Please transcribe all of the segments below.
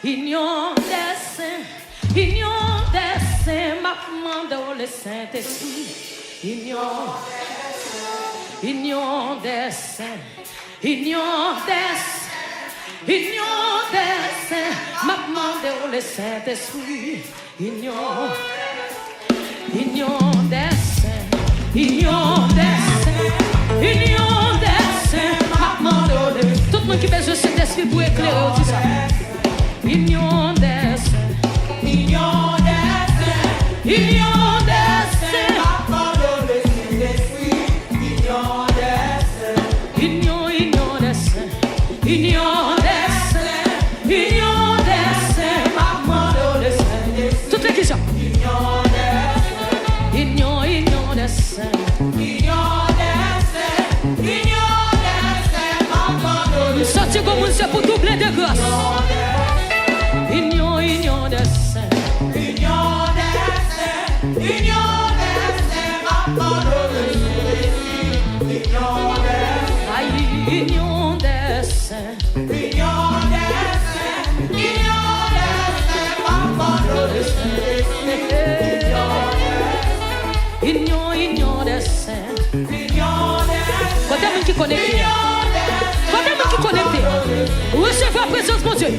Union des saints, ma demande le Saint-Esprit. Union des saints, union des saints, ma demande le Saint-Esprit. Union des saints, union des saints, ma demande le. Tout le monde qui besoin de Saint-Esprit pour éclairer tout ça. Union des saints, union des saints, union des saints, union des saints, union des saints, union des saints, maman de saints. Toute l'église. Union des saints, union des saints, maman de saints. Sortez comme un c'est pour doubler de grâce. Union des saints, union des saints, maman de union des saints, union des saints, maman de union des saints, côté monde qui connecté, côté monde qui connecté, recevez la présence mon Dieu.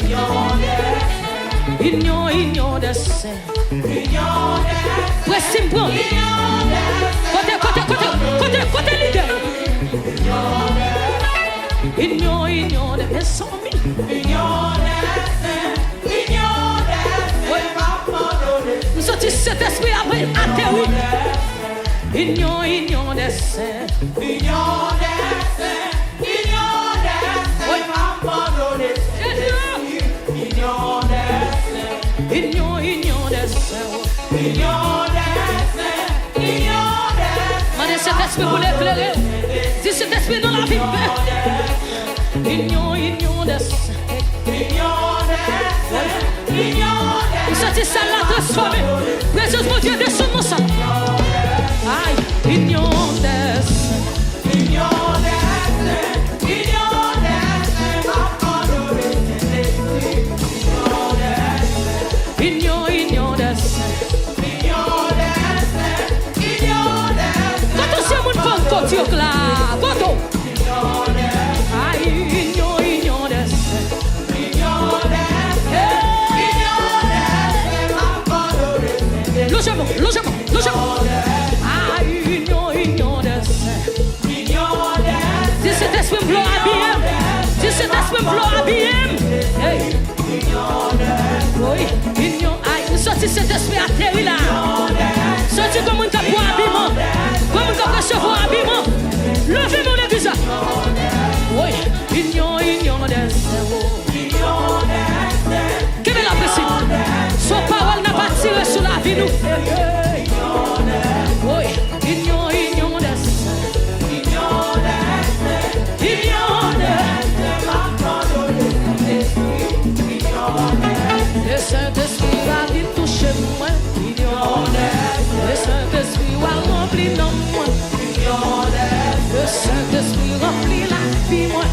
Union des saints, presse me prendre, côté leader. Union des saints, nous sortons cet esprit après atterri. Union des saints, union des saints, cet esprit pour l'éclairer. Dis cet esprit dans la vie. Union des saints. Vous sentez ça la transformer. Présence mon Dieu descend mon sang. Aïe, union des saints. Union des saints. Dieu là, Boto. Aïe, union des saints, logement. Aïe, union des saints. Dis cet esprit me habillé. Hey. Oui, union. Aïe, sorti cet esprit atterri là. Sorti comme un capot habillement. Comme un capot recevoir habillement. Levez mon église. Oui, union des saints. Quelle est la précision? Son parole n'a pas tiré sur la vie nous. Oui, union des saints. Le Saint-Esprit va venir toucher moi. Le Saint-Esprit va remplir dans moi. Le Saint-Esprit remplit la vie moi.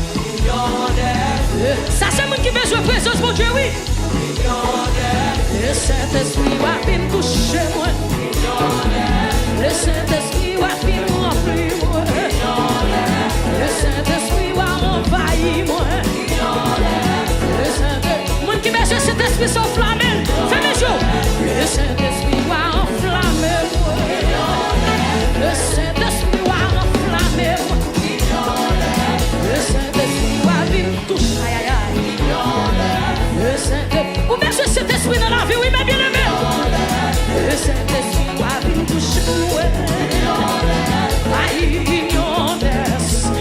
Ça c'est moi qui besoin de présence mon Dieu oui. Le Saint-Esprit va venir toucher moi. Le Saint-Esprit va venir remplir moi. Le Saint-Esprit va envahir moi. Le Saint-Esprit, moi qui besoin de cet esprit s'enflammer. Fais mes jours. Le Saint-Esprit va enflammer moi. Le Saint-Esprit va enflammer moi. Le Saint-Esprit va venir toucher. Aïe aïe aïe. Le Saint-Esprit. Ou bien cet esprit dans la vie, oui, mais bien aimé. Le Saint-Esprit va venir toucher. Aïe, union des saints.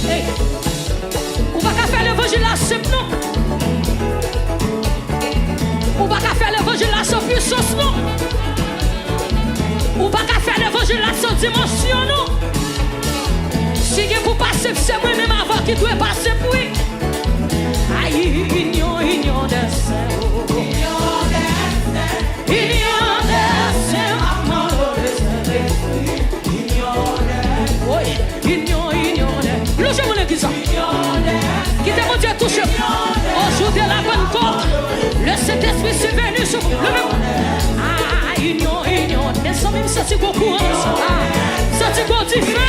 Hey, on va qu'à faire l'évangile là, c'est non. On va qu'à faire l'évangile là sans puissance, non. On va qu'à faire l'évangile là sans dimension, non. Si vous passez, c'est moi-même avant qui doit passer pour lui. Aïe, union des saints. Union des saints. Le Saint-Esprit s'est venu sur vous. Ah, union, union. Descends même ça, c'est beaucoup. Ça, c'est quoi tu fais?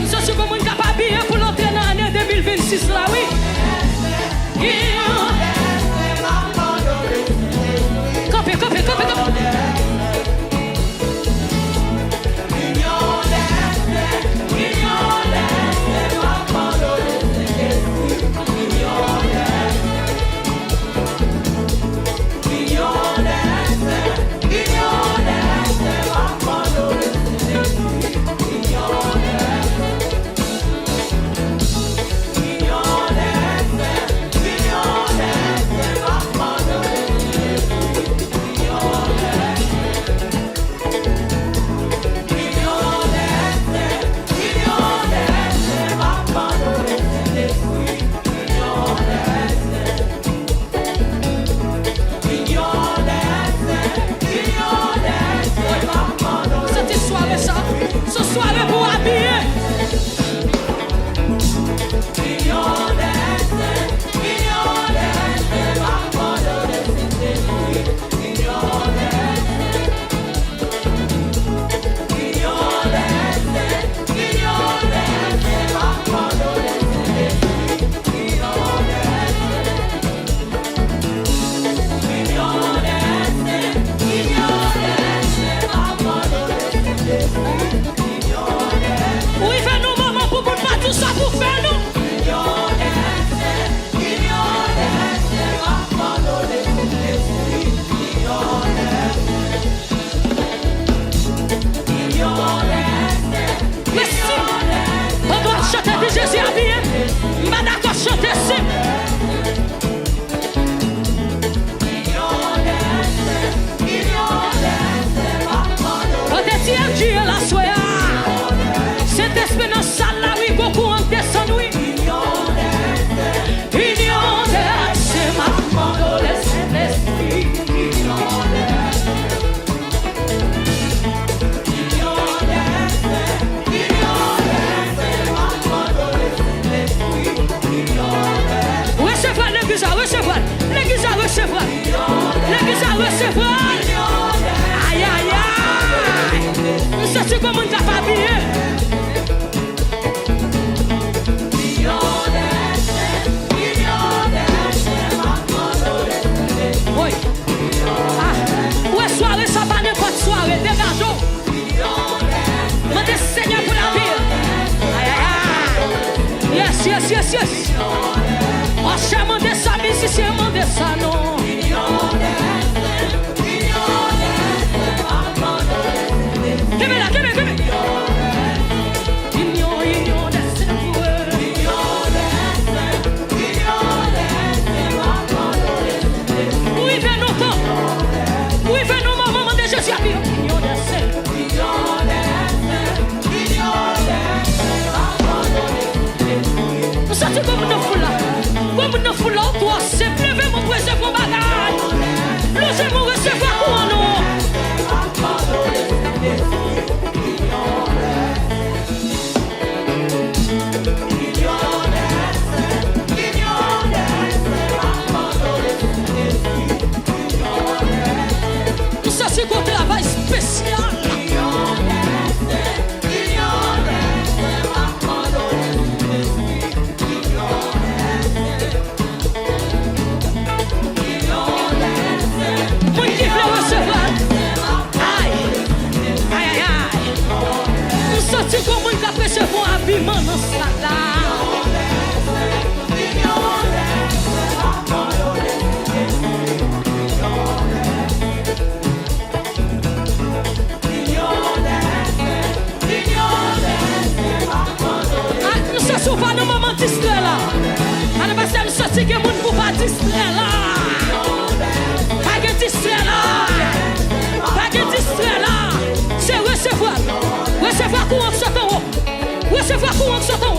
Ça, c'est comme une capable pour l'entrée dans l'année 2026 là, oui. Copie, copie, copie, copie. Ce soir pour habiller. Ça pour faire nous. Merci. On doit chanter de Jésus à bien. Madame doit chanter ça. On te tient Dieu la soya. Cet esprit dans salle là, oui, beaucoup en descend, oui. Union d'être, c'est ma commande, le Saint-Esprit. Union d'être, c'est ma commande, le Saint-Esprit. Recevoir l'église à recevoir, l'église à recevoir, l'église à recevoir. Aïe, aïe, aïe. Ça, c'est comme un capable. Soirée, ça va n'importe soirée, dégageons. Mandez Seigneur pour la vie. Aïe, aïe, aïe. Yes, yes, yes, yes. Oh, cher, mandez ça, musicien, mandez ça, non. Give me that, give me, give me. Union, union, that's it. Oui, viens nous temps. Oui, viens nous maman de Jésus à vie. Union d'essai. Vous sentez comme nous fout là. Comme nous fout là, toi, c'est lever mon présent pour bagage. Nous aimons recevoir pour nous. Ça c'est un travail spécial. Moi qui veux recevoir. Aïe, aïe, aïe, aïe. Nous sentons comme un cap recevoir un habillement dans ça là. Nous pas dans moment distrait là. On va se sortir que monde pour pas distraire là. Pas de distrait là. Pas de distrait là. C'est recevoir. Recevoir courant de sortant. Recevoir courant de sortant.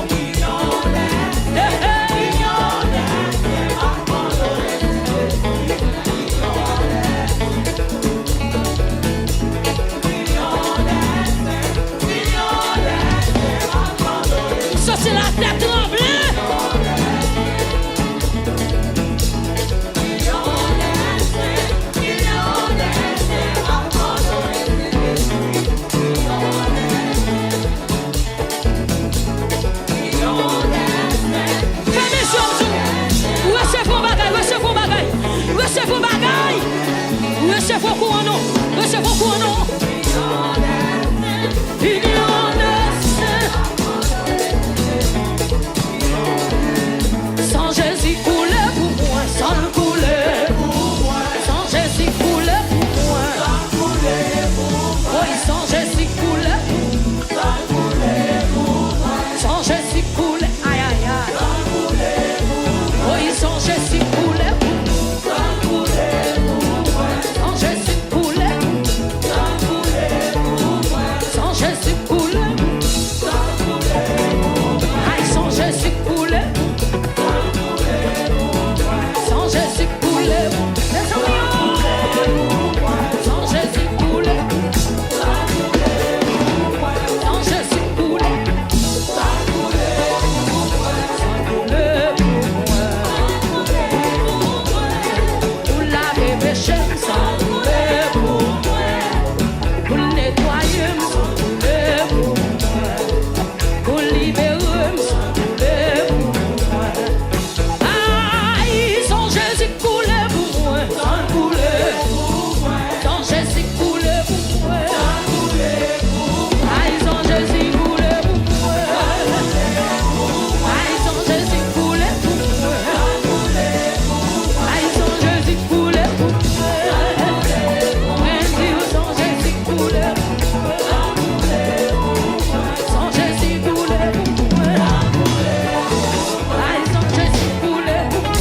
union des saints. Sans Jésus couler pour moi, sans le couler pour moi. Sans Jésus couler pour moi, sans couler pour moi. Oui, sans Jésus couler sans couler pour moi. Sans Jésus couler, aïe aïe aïe. Sans couler pour moi. Oui, sans Jésus couler pour moi. Sans couler pour moi. Sans Jésus couler. Sans couler pour moi. Sans Jésus couler. Sans couler pour moi. Aïe, sans Jésus couler. Sans Jésus couler, les amis, sans Jésus couler, sans Jésus couler, sans couler pour laver mes chaînes, sans couler pour nettoyer, sans couler pour libérer, sans couler pour aïe, sans Jésus couler pour moi, sans couler pour moi, sans Jésus couler pour moi, sans couler pour moi, aïe, sans Jésus couler pour moi, aïe, sans Jésus couler pour moi, aïe, sans Jésus couler pour moi, sans Jésus couler pour moi, sans Jésus couler pour moi, aïe, sans Jésus couler pour moi.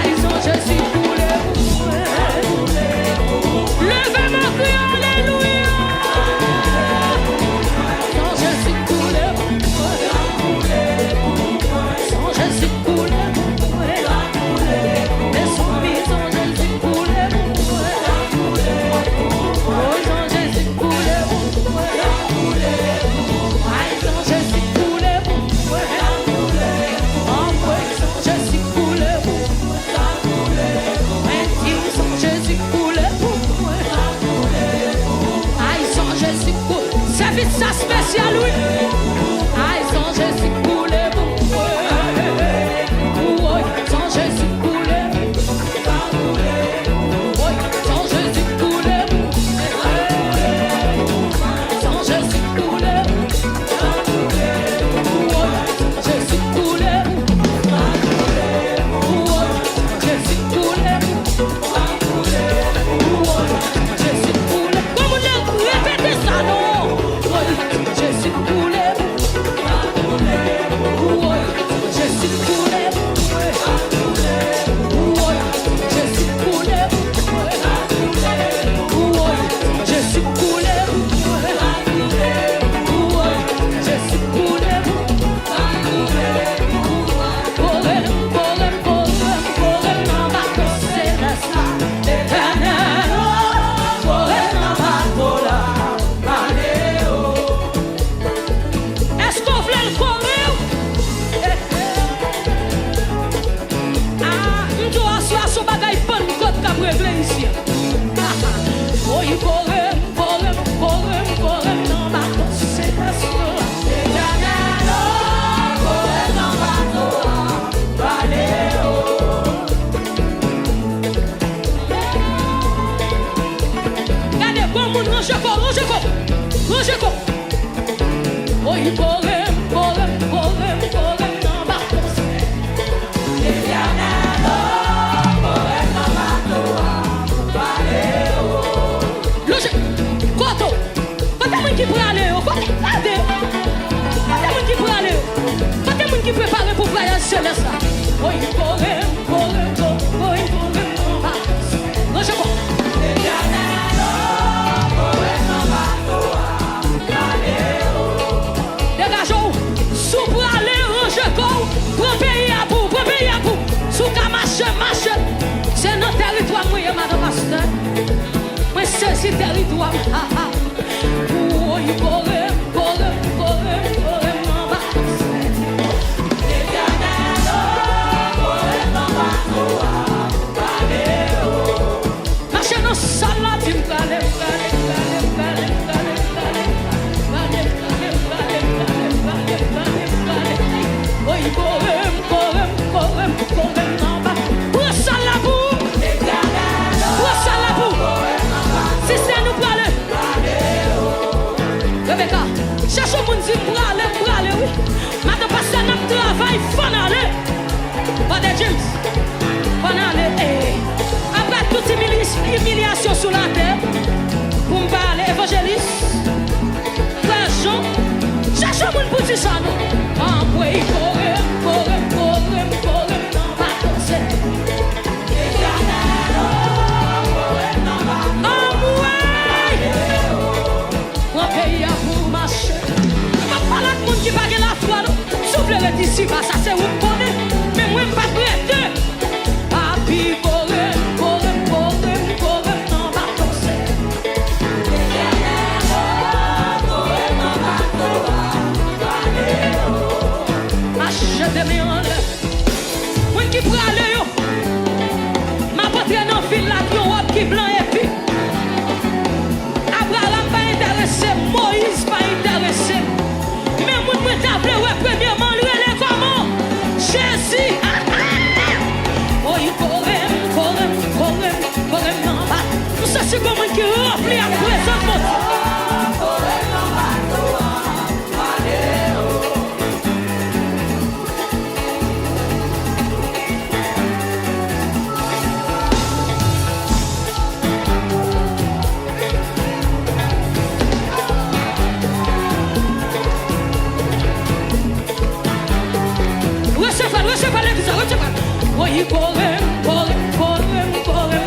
Aïe, sans Jésus couler pour moi. Levez mon cri, alléluia. Sans Jésus couler pour moi. Sans Jésus couler pour moi. Laisse-moi vivre sans Jésus couler pour moi. Oh, sans Jésus couler pour moi. Aïe, sans Jésus couler pour moi. Oh, sans Jésus couler pour moi. Sans Jésus couler pour moi. Aïe, sans Jésus couler. C'est vite ça spécial, oui. Aïe, sans Jésus couler pour moi. Oui, sans Jésus couler. Oui, sans Jésus couler pour moi. Sans Jésus couler. Oui, sans Jésus couler. Jésus couler. Jésus couler. Comme on répétez ça, non? Jésus couler. Jésus couler. Jésus couler. Jésus couler. Jésus couler. Est-ce qu'on voulait le courir? Ah, on doit asseoir son bagaille bonne côte qu'a réglé ici. Oh, il courir, non, ma consécration. Regardez, bon monde, rangez quoi. Oh, il courir, non, ma consécration. Logique, Koto, pas de monde qui peut aller, pas de monde qui peut aller, pas de monde qui prépare pour voyager céleste. Oh, il courir, non, ma consécration. Dégageons, sous pour aller, ranger quoi, prends pays à bout, sous qu'à marcher, c'est notre territoire, moi, madame Pasteur. Moi, c'est ce territoire. Oh, il courait, non, ma marchez dans salle là, tu me Si c'est nous parler. petit ça nous. Envoyé qui va gagner la foi, souffle le d'ici, ça c'est où on connaît, mais moi je ne pas prêter. Papi, corre, non, va toxer. Achetez-moi en l'air. Moi qui prends aller, ma poitrine en fil là, qui robe qui blanc et puis. Abraham pas intéressé, Moïse pas intéressé. Mais moi, je t'appelle, ouais, premièrement, lui, elle est comment? Jésus. Oh, il correct, non, pas. Tout ça, c'est comme un qui remplit à présent, mon Dieu. Oui, correm,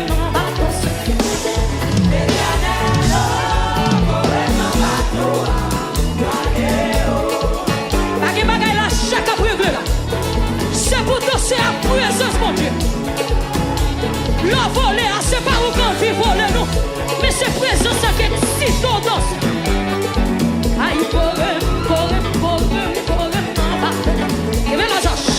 non, va toxer. Bagay bagay la chaque après là. C'est pour toi, c'est à présence, mon Dieu. Le voler, c'est pas où qu'on vit voler, non. Mais c'est présence qui est si tendance. Aïe, correm, non, va toxer. Et même la zache.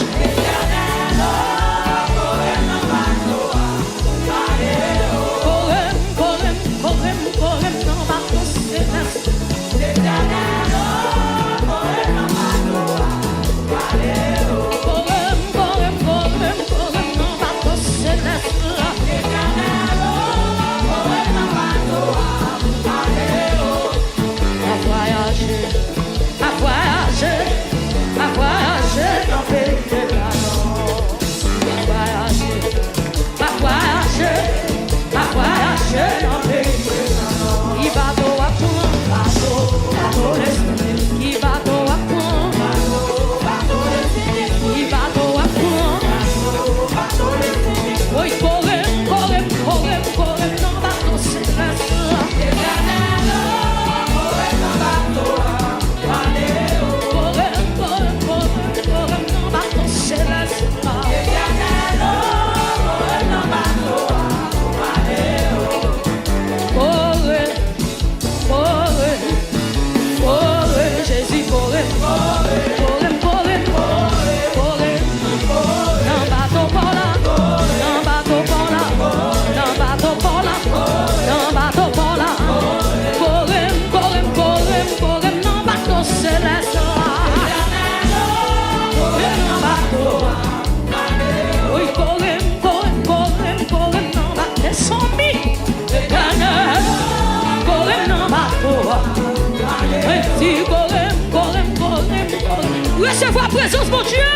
Recevoir présence, mon Dieu.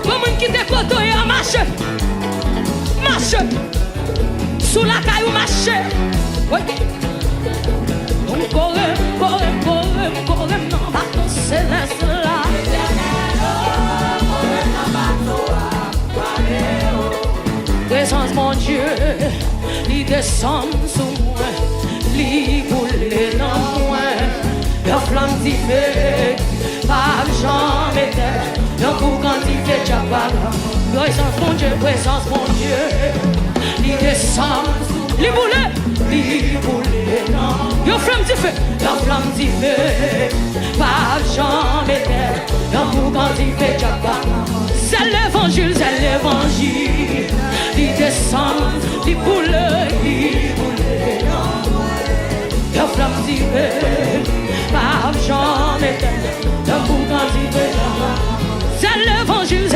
Comment qui décote et à marcher. Sous la caille ou marcher. Oui. On corre, non, bateau céleste là. Présence, mon Dieu, il descend sous moi. Li boule dans moi, la flamme d'y fait, pas jamais terre, le coup quand il fait diable. Présence mon Dieu, li descend, li boule dans moi, la flamme d'y fait, pas jamais terre, le coup quand il fait diable. C'est l'évangile, li descend, li boule dans la flamme d'y fait, pas jamais le coup quand il fait c'est l'évangile,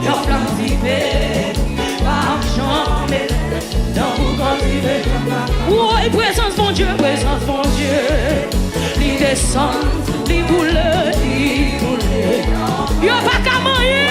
la flamme d'y fait, pas jamais le coup quand il fait oui, présence mon Dieu, il descend, il boule, il n'y a pas qu'à manger.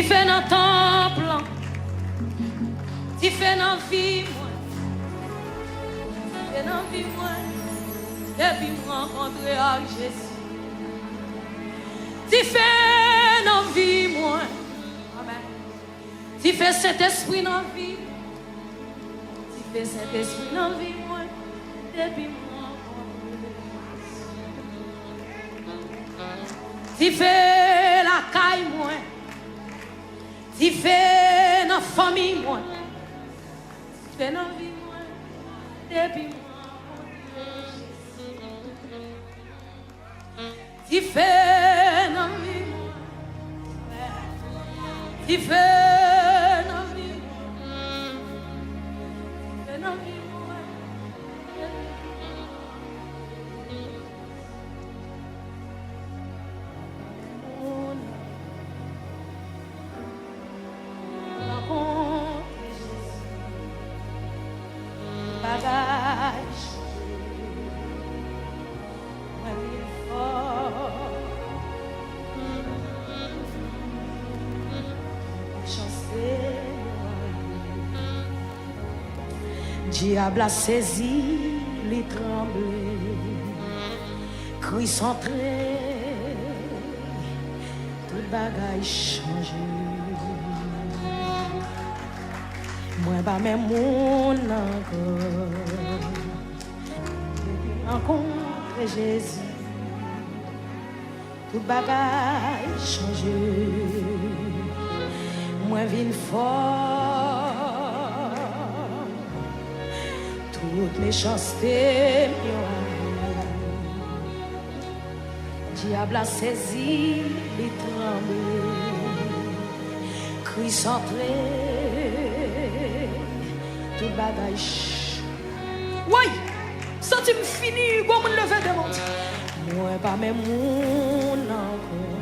Tu fais dans ton plan, tu fais dans la vie, moi. Tu fais dans la vie, moi. Depuis me rencontrer avec Jésus. Tu fais dans la vie, moi. Amen. Tu fais cet esprit dans la vie. Tu fais cet esprit dans la vie, moi. Depuis me rencontrer. Tu fais la caille, moi. Tu fais dans la famille, moi. Tu fais dans la vie, moi. Depuis moi. Tu fais dans la vie, moi. Tu fais dans la vie, moi. Tu fais dans la vie, moi. Bagage, diable a saisi, les tremblé, cri centré, tout bagage changé. Moi, pas même mon encore. Rencontrer Jésus, tout bagage changé. Moi, vine fort. Toute méchanceté, diable a saisi, les tremblé, cri centré, tout bagage. Oui, ça tu me finis, comme me lever de monde. Moi, pas même mon encore.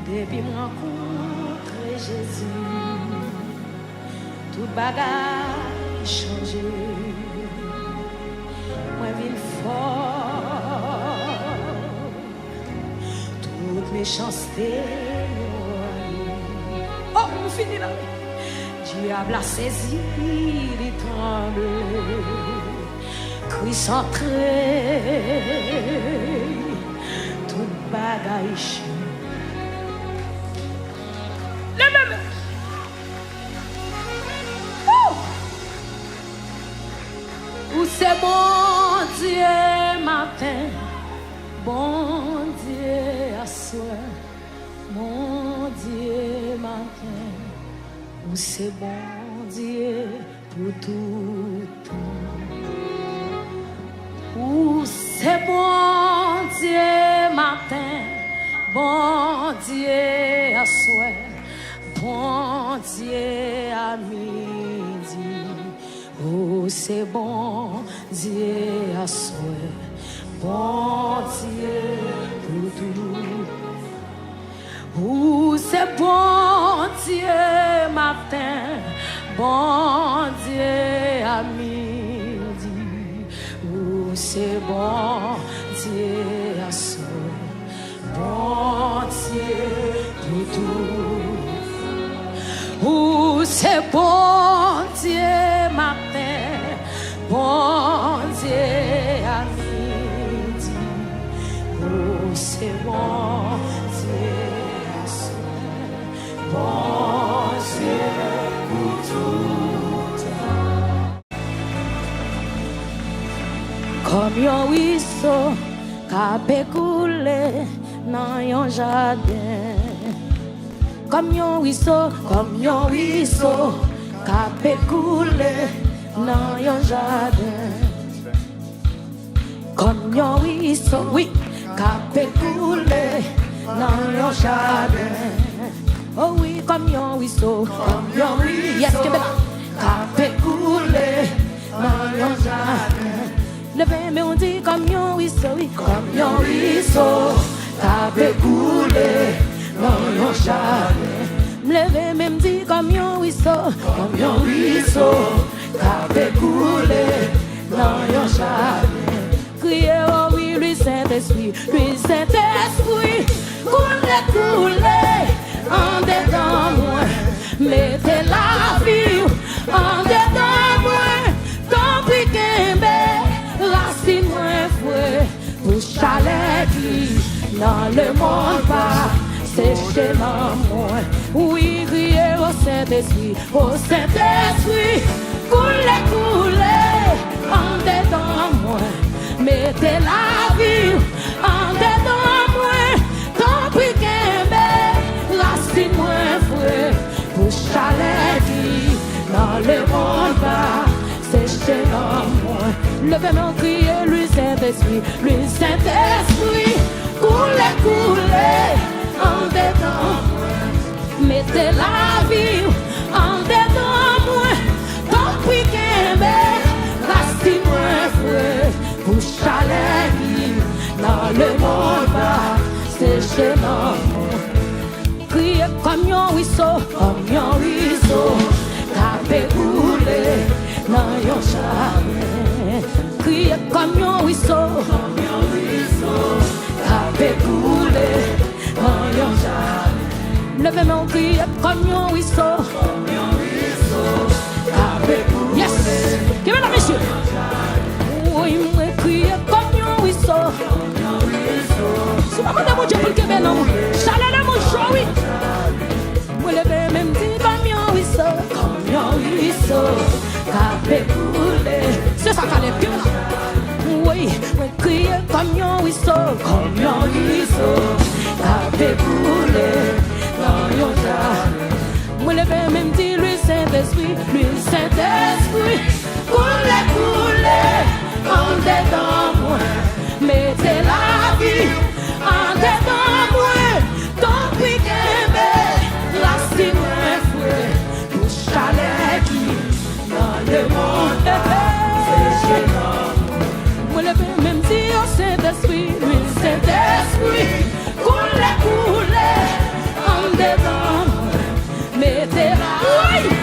Depuis me rencontrer Jésus, tout bagage changé. Moi, ville fort, toute méchanceté. Oh, on finit là. Diable a saisi, il tremble, cri centré, tout bagage. C'est bon Dieu matin, bon Dieu à soir, mon Dieu matin, où c'est bon Dieu pour tout temps, où c'est bon Dieu matin, bon Dieu à soir, bon Dieu à midi. Oh, c'est bon Dieu à soi, bon Dieu pour tout. Oh, c'est bon Dieu matin, bon Dieu à midi. Oh, c'est bon Dieu à soi, bon Dieu pour tout. Oh, c'est bon Dieu matin, bon Dieu à midi. Oh, c'est bon Dieu à soir, bon Dieu pour tout temps. Comme un ruisseau qui peut couler dans un jardin. Comme un ruisseau qui peut couler dans un jardin. Comme un ruisseau, oui, qui peut couler dans un jardin. Oh oui, comme un ruisseau, yes, qui peut couler dans un jardin. Levez-moi, on dit comme un ruisseau, oui, comme un ruisseau qui peut couler dans un jardin. Levez même dit comme un ruisseau qui peut couler dans un jardin. Criez oh oui, lui Saint-Esprit, coule, Saint-Esprit, oh Saint-Esprit, coulez, coulez, en dedans moi, mettez la vie en dedans moi, tant pis qu'un racine moins frais, pour chalet qui dans le monde va, c'est chez l'homme. Levez-moi, criez, lui Saint-Esprit, coulez, coulez, en dedans moi, mettez la vie en dedans moi, tant pis qu'un racine moins frais, pour chalet qui dans le monde va, c'est chez l'homme. Criez comme un ruisseau, tapez couler dans yon jardin. Criez comme un ruisseau, tapez couler dans yon jardin. Levez-moi, criez comme un ruisseau, tapez couler. Yes! Mesdames, messieurs. Oui, moi, criez comme un ruisseau. Si maman de mon Dieu pour le Québec, non. Chalet de mon show, oui. Moi, levez même dit comme un ruisseau, tapez couler. C'est ça qu'elle est bien là. Oui, moi, criez comme un ruisseau, tapez couler dans yon jardin. Moi, levez même dit lui Saint-Esprit, coulez, coulez, en dedans moi, mettez la vie en dedans moi, tant pis qu'un racine moins frais, pour chalet qui dans le monde, c'est chez l'homme. Moi, le même dire Saint-Esprit, coulez, coulez, en dedans moi, mettez la vie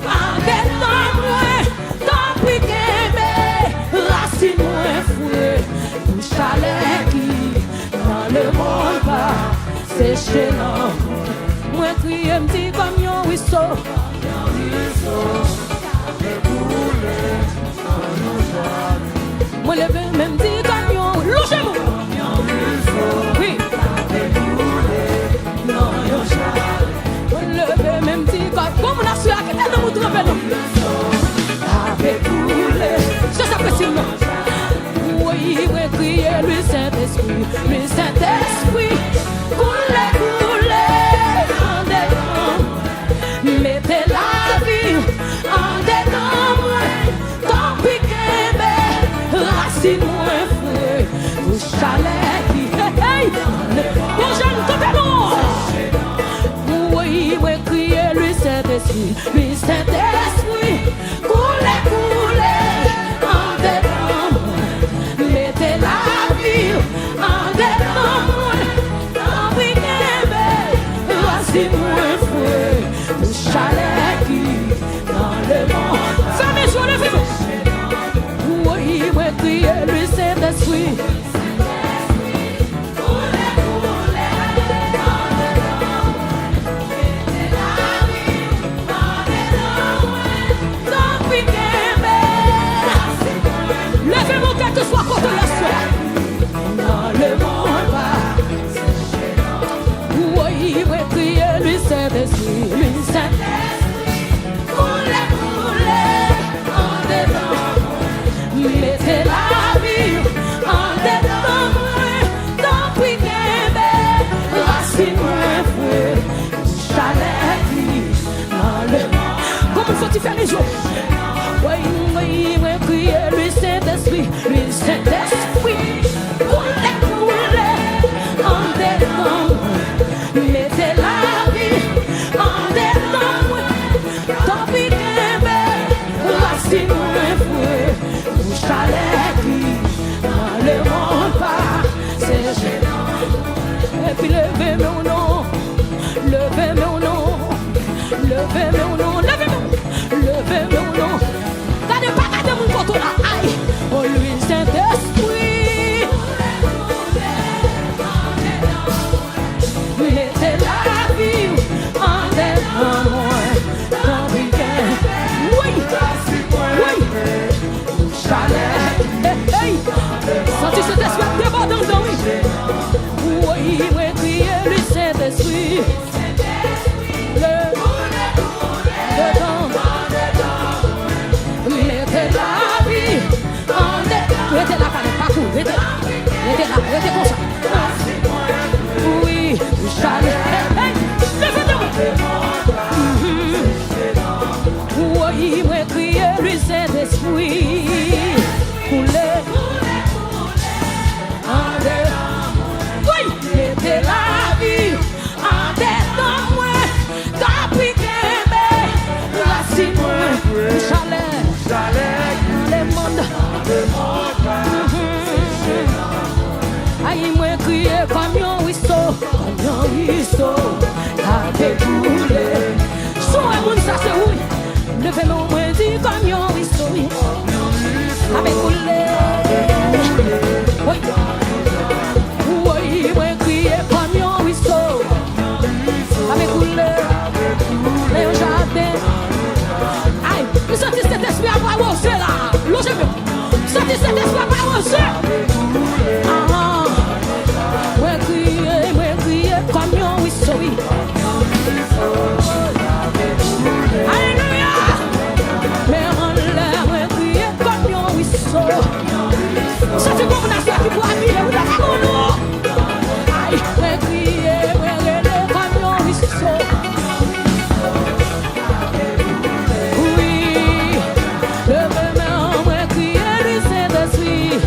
en dedans moi, tant pis qu'un racine moins frais, pour chalet qui dans le monde va, c'est chez l'homme. Moi, crier, me dit comme un ruisseau, moi, lever, même dit comme un ruisseau. Logez-moi. Oui. Moi, lever, même dit comme on a su à quel de mon trempé, non. C'est ça que c'est, non. Oui, oui, crier, lui Saint-Esprit, coulez, coulez, en dedans, mettez la vie en dedans moi, tant pis qu'un racine moins frais, vous chalet qui, hey, bon jeune, comprenons. Oui, oui, crier, lui Saint-Esprit, coulez, coulez, en dedans moi, mettez la vie en dedans moi, tant pis qu'un racine moins frais, pour chalet qui dans le monde. Fermez sur le vivant. Oui, oui, criez lui Saint-Esprit. Levez-moi quel que soit contre la soie. Dans le monde va. Oui, oui, criez lui Saint-Esprit, coulez, coulez, en dedans, mettez la vie en dedans moi, tant pis qu'un racine moins frais, chalet qui dans le monde. Comment faut-il faire les jours? Oui, oui, oui, criez lui Saint-Esprit, coulez, coulez, en dedans moi, mettez la vie en dedans moi, tant pis qu'un racine moins frais, pour chalet qui dans le monde va, c'est gênant. Et puis levez mon nom, levez mon nom, levez mon nom, levez mon nom. Gardez pas, gardez mon photo là, aïe, oh lui Saint-Esprit. moi crier le Saint-Esprit. Couler en dedans. Oui, mettez la vie en dedans moi. Tapis qu'aimé, racine moi. Chalet, le monde. Aïe, moi crier comme un ruisseau, à découler. Soit moun ça c'est oui. Levez-moi, moi dis comme un ruisseau, à découler. Oui, oui, moi crier comme un ruisseau, à découler. Le jardin. Aïe, vous sentez cet esprit à arroser là. Logez-moi. Vous sentez cet esprit à arroser. Comme un ruisseau. Alléluia. Mais en l'air, moi crier comme un ruisseau. Ça c'est comme la soeur qui peut habiller ou la cagoule. Aïe, moi crier, moi relais comme un ruisseau. Oui, le même moi crier du Saint-Esprit.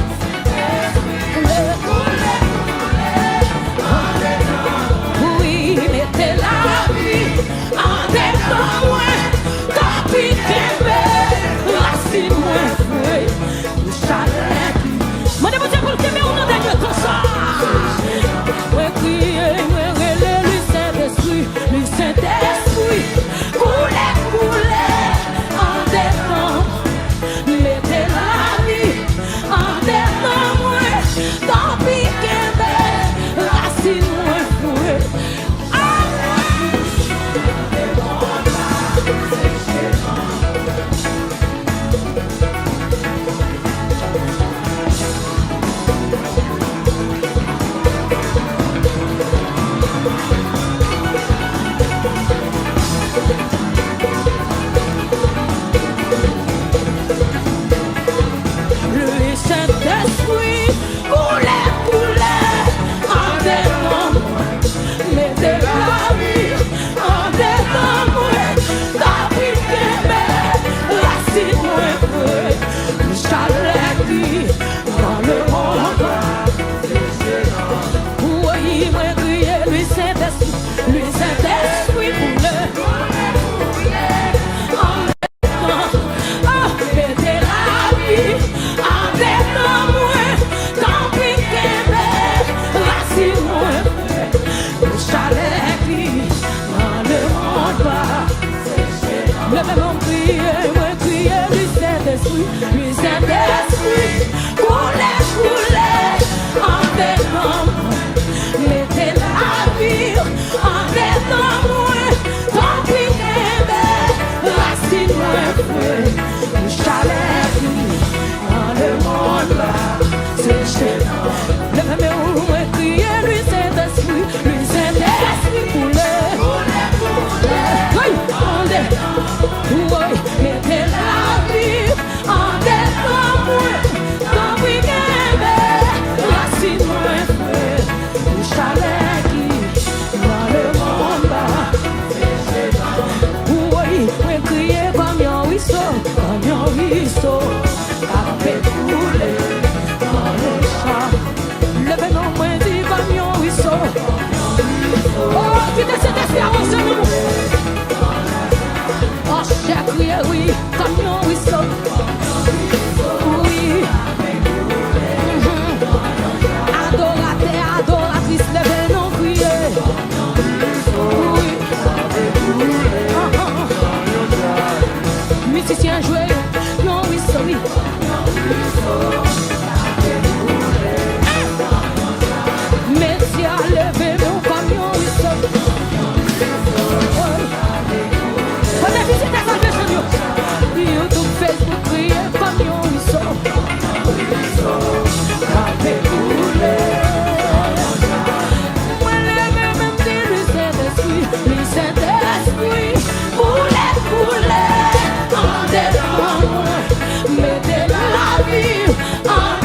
Mettez la vie en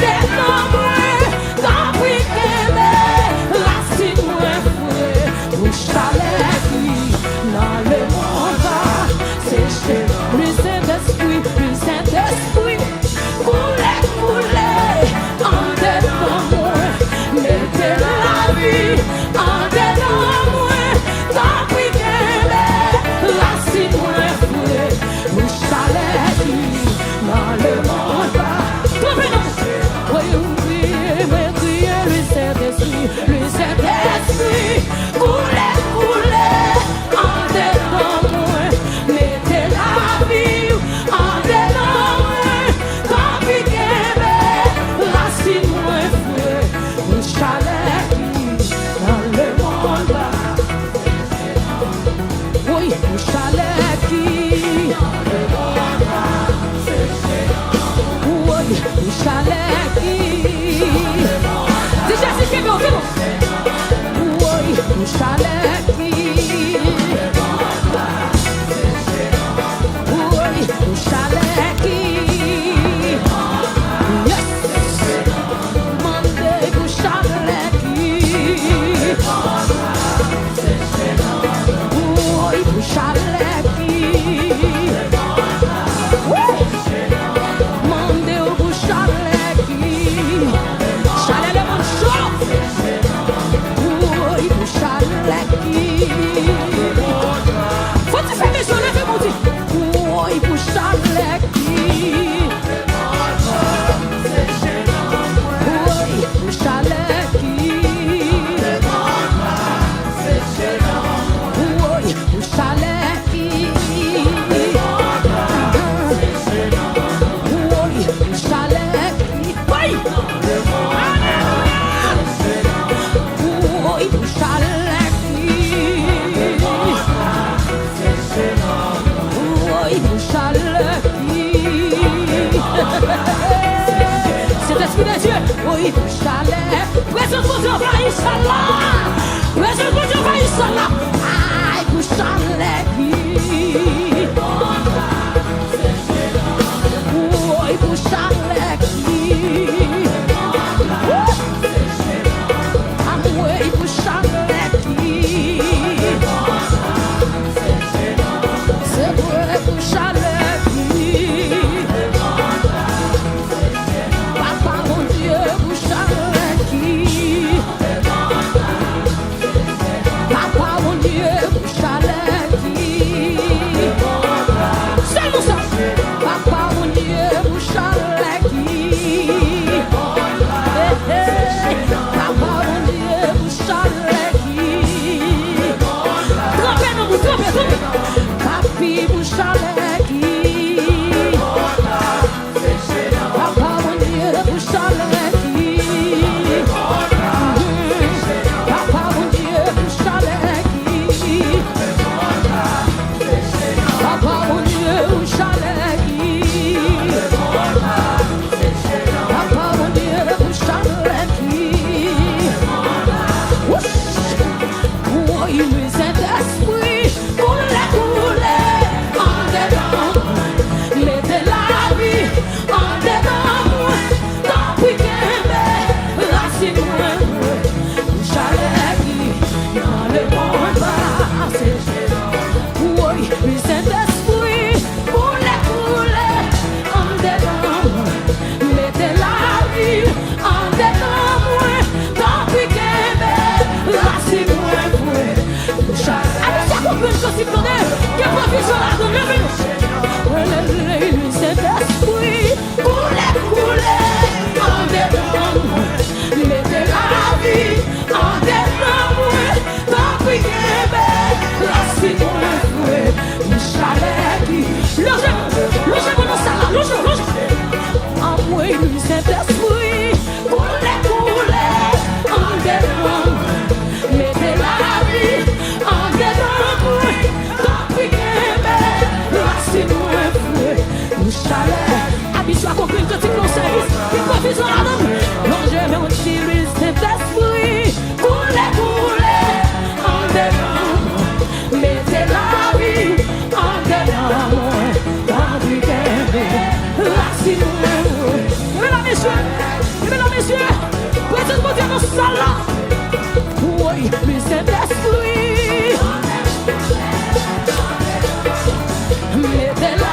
Présence pour Dieu, envahisse là. Présence pour Dieu, envahisse là. Aïe, pour chalet. Oh, pour chalet. Amoué, pour chalet. C'est vrai pour chalet. Papa, mon Dieu, pour chalet. Papa, mon Dieu, pour chalet. C'est nous ça. Papa, mon Dieu, pour chalet. Papa, mon Dieu, pour chalet. Trompez-nous, trompez. Papi, pour chalet. Papa, mon Dieu, pour chalet. Papa, mon Dieu, pour chalet. Papa, mon Dieu, pour chalet. Papa, mon Dieu, pour chalet. Oh, il me Saint-Esprit, couler en dedans. Mettez la vie en dedans. Tant pis qu'elle racine-moi. Chalet dans le monde passé. Oui, le Saint-Esprit, couler en dedans. Mettez la vie en dedans. Tant pis qu'elle racine-moi. Allez, ça comprend que si vous donnez, que provision là dans le vin. Le Saint-Esprit, couler en dedans. Mettez la vie en dedans. Tant pis qu'elle racine-moi. Logez mon ça là, logez. Envoyez le Saint-Esprit, couler en dedans. Mettez la vie en dedans. Tant pis qu'elle racine-moi. Habitué à comprendre que tu conseilles, que provision là dedans. Logez mon le Saint-Esprit, couler en dedans. Mettez la vie en dedans. Tant pis qu'elle racine-moi. Mesdames, messieurs, présence pour Dieu dans ce salle là. Oui, le Saint-Esprit. Mettez la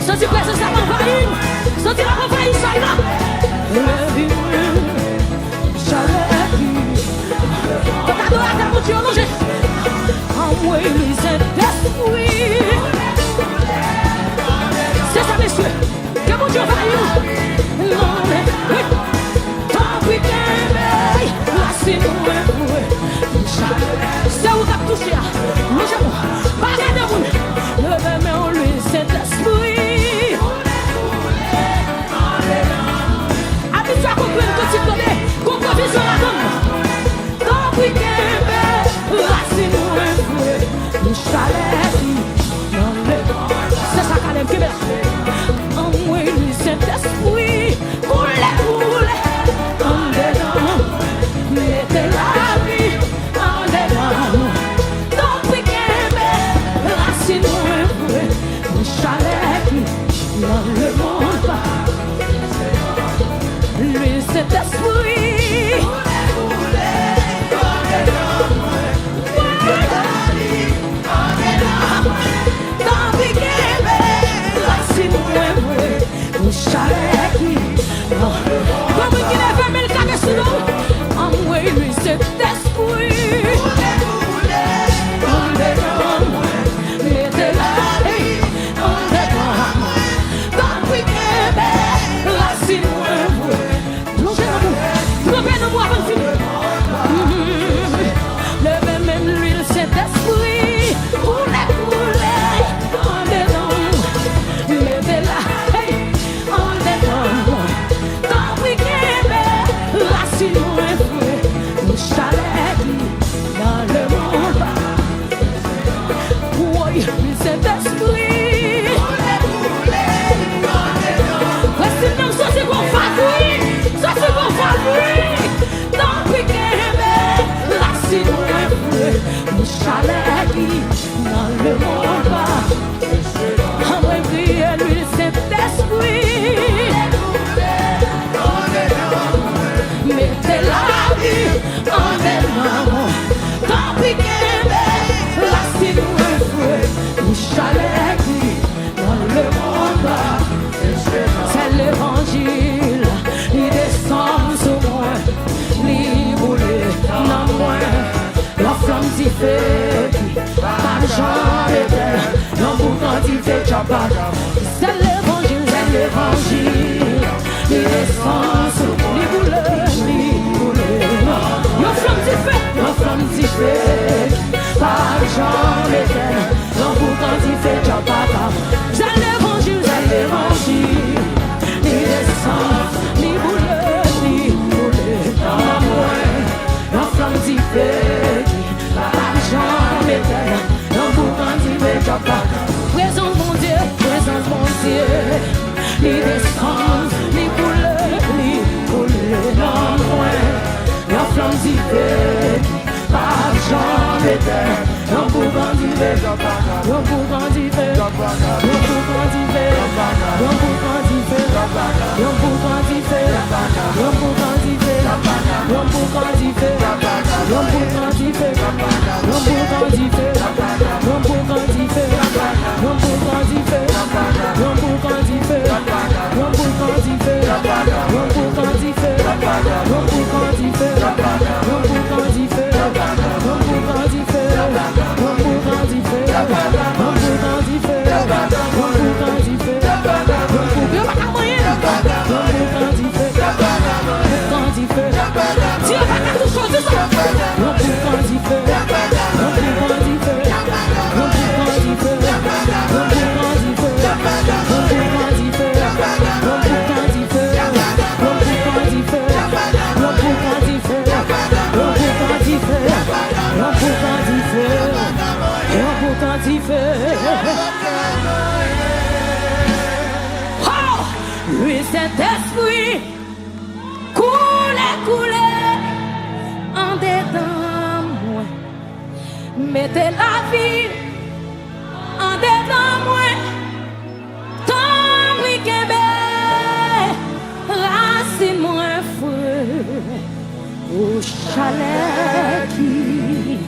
Senti présence à m'envahir. Senti la m'envahir ça là. Quand t'as droit à mon Dieu, manger. Envoyez les Saint-Esprit. C'est ça, messieurs. Que mon Dieu envahir. Tant pis qu'elle racine-moi. C'est où t'as touché. Logez-moi. Parlez de vous. Levez-moi le Saint-Esprit. Habitué à comprendre que tu connais. Qu'on provision la donne. Tant pis qu'elle racine-moi. C'est ça qu'elle aime qui met là. Envoyez le Saint-Esprit. Couler en dedans. Mettez la vie en dedans. Tant pis qu'elle racine-moi. Chalet dans le monde. Le Saint-Esprit. Tant pis qu'elle racine-moi. Chalet comme qui n'a fait mille cas sur nous. Envoyez le Saint-Esprit. Mettez la vie en dedans. Tant pis qu'elle racine-moi. Plongez-nous, trompez-nous avant fait chapa. C'est l'évangile, les essences, les bouleurs, Yo flamme d'y fait, pas jamais éteint. Non, pour quand il fait chapa. C'est l'évangile, les essences, les bouleurs, non, flamme d'y fait, pas jamais éteint. Non, pour quand il fait chapa. Présence mon Dieu, les descends, les couleurs, non loin, la flamme d'y fait, pas jamais éteint, non pour grandir, non pour grandir, non pour grandir, non pour grandir, non pour grandir, non pour grandir, non pour grandir, non pour grandir, non pour grandir, non pour grandir, non pour grandir, non pour grandir, non pour grandir, non pour grandir, non pour grandir, non pour grandir, non pour grandir, non pour grandir, non pour lui cet esprit coule en dedans moi, mettez la vie en dedans moi, tant briquet racine moi feu au chalet qui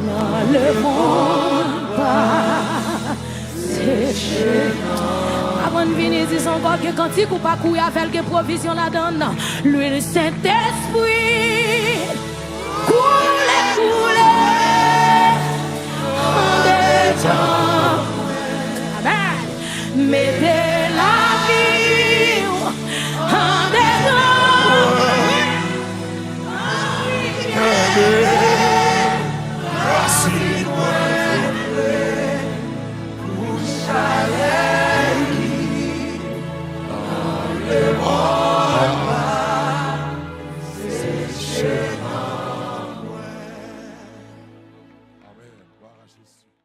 dans le monde pas séché. Avant de venir dire encore que quand il coupe pas couille avec que provision la donne, l'huile Saint-Esprit coule en dedans. Amen. Mettez la vie en dedans. Amen. Gloire à Jésus.